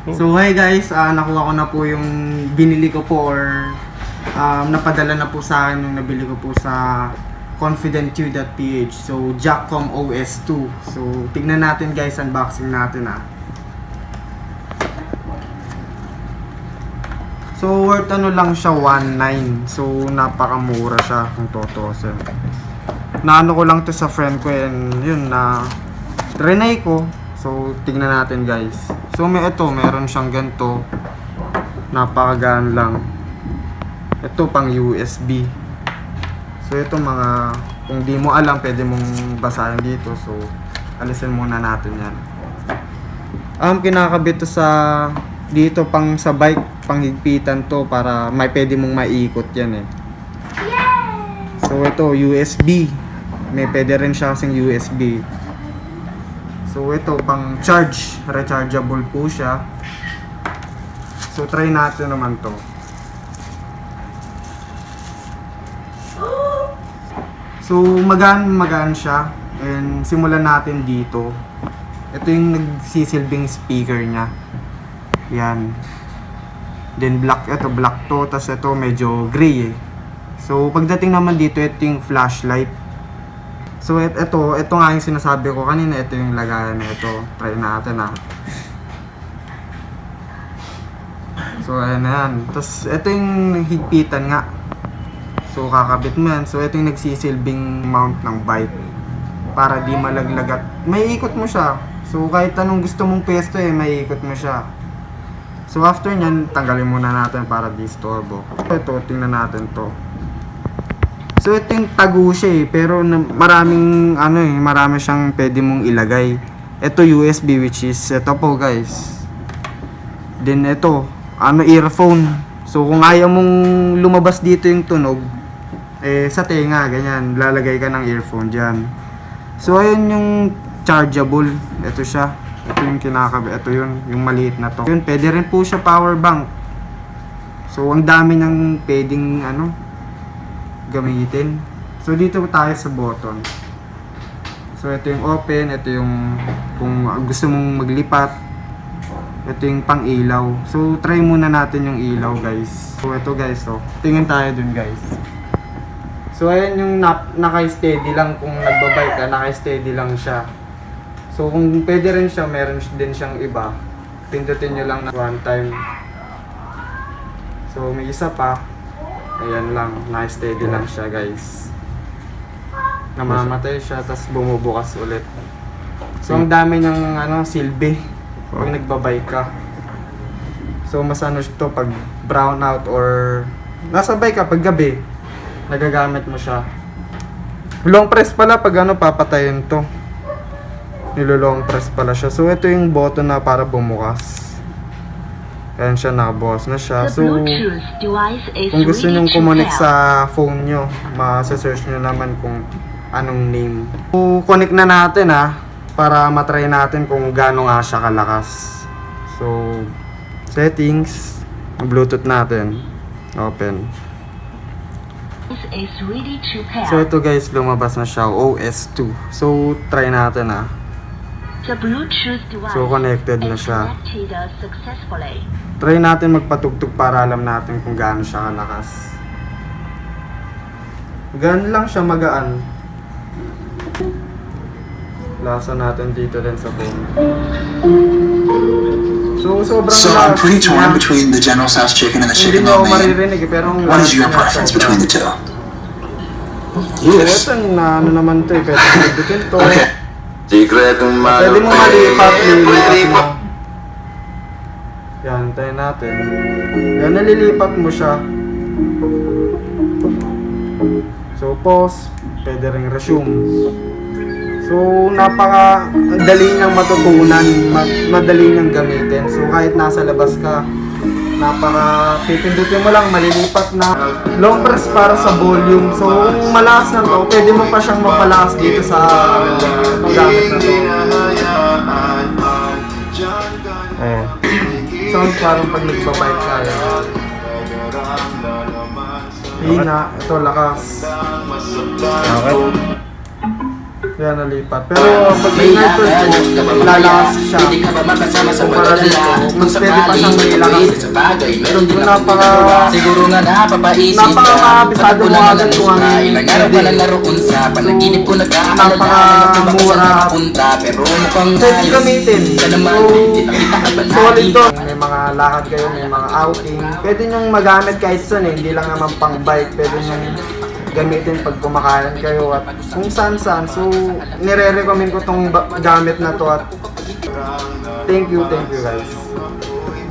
So hi guys, nakuha ko na po yung binili ko po or napadala na po sa akin yung nabili ko po sa confident2.ph. So Jackcom OS2. So tignan natin guys, unboxing natin So worth ano lang siya, 1.9. So napakamura siya kung tutusin. Naano ko lang to sa friend ko and yun na trinay ko. So tignan natin guys. So meron siyang ganito. Napakagaan lang. Ito pang USB. So ito mga, kung di mo alam, pwede mong basahin dito. So alisin muna natin yan. Kinakabit to sa dito pang sa bike, panghigpitan to para pwede mong maiikot yan So ito USB. May pwede rin siya kasing USB. So ito pang charge, rechargeable po siya. So try natin naman to. So magaan siya. And simulan natin dito. Ito yung nagsisilbing speaker niya. Yan. Then black to, tas ito medyo gray So pagdating naman dito, ito yung flashlight. So ito nga yung sinasabi ko kanina, ito yung lagayan na ito. Try natin So ayan na yan. Tapos ito yung higpitan nga. So kakabit mo yan. So ito yung nagsisilbing mount ng bike. Para di malaglag at may ikot mo siya. So kahit anong gusto mong pesto may ikot mo siya. So after nyan, tanggalin muna natin para di istorbo. Ito, tingnan natin to. So ito yung tago siya pero marami siyang pwede mong ilagay. Ito USB which is ito po guys. Then ito, earphone. So kung ayaw mong lumabas dito yung tunog, sa tenga, ganyan, lalagay ka ng earphone dyan. So ayun yung chargeable. Ito siya. Ito yung kinakabit. Ito yung maliit na to. Yun, pwede rin po siya power bank. So ang dami ng pwedeng gamitin. So dito tayo sa button. So ito yung open, ito yung kung gusto mong maglipat. Ito yung pang ilaw. So try muna natin yung ilaw guys. So ito guys, tingin tayo dun guys. So ayan yung naka-steady lang, kung nagbabike ka, naka-steady lang siya. So kung pwede rin siya, meron din siyang iba. Pindutin nyo lang na one time. So may isa pa. Ayan lang, naka-steady lang siya guys. Namamatay siya, tapos bumubukas ulit. So ang dami niyang silbi pag nagbabike ka. So mas ito pag brownout or nasa bike ka pag gabi, nagagamit mo siya. Long press pala pag papatayin to. Nilolong press pala siya. So ito yung button na para bumukas. Ayan siya, nakabukas na siya. So, kung gusto nyo kumonek sa phone nyo, ma-search nyo naman kung anong name. So, connect na natin para matry natin kung gaano nga siya kalakas. So, settings, Bluetooth natin. Open. So, ito guys, lumabas na siya, OS2. So, try natin So, connected na siya. Try natin magpatugtog para alam natin kung gaano siya kalakas. Gaan lang siya, magaan. Lasa natin dito din sa phone. So, sobrang So, I'm pretty torn between the General Tso's chicken and the chicken lo mein. What is your preference between the two? Yes. Ito naman to pwede pindutin to. Sikretong Pwede mo malipat mo. Yan, tayo natin. Yan, nalilipat mo siya. So, pause. Pwede rin resume. So, dali niyang matutunan. Madali niyang gamitin. So, kahit nasa labas ka, pipindutin mo lang, malilipat na. Long press para sa volume. So, kung malakas na to, pwede mo pa siyang mapalakas dito sa gamit na to. Sounds parang pag nagbabike ka. Hina, ito lakas. Okay. Kaya nalipat. Pero pag may nurture po, lalakas siya. Kumpara dito, mas pwede pa siyang relax. Pero doon Siguro nga napapaisip napaka-kabisado mo agad kung ano yung panaginip ko napaka-mura. pero mukhang Pwede gamitin. So, solid to. to. May mga lakad kayo, may mga outing. Pwede nyong magamit kahit saan eh. Hindi lang naman pang bike. Pwede nyong gamitin pag kumakain kayo at kung saan-saan. So, nire-recommend ko tong gamit na to at thank you guys.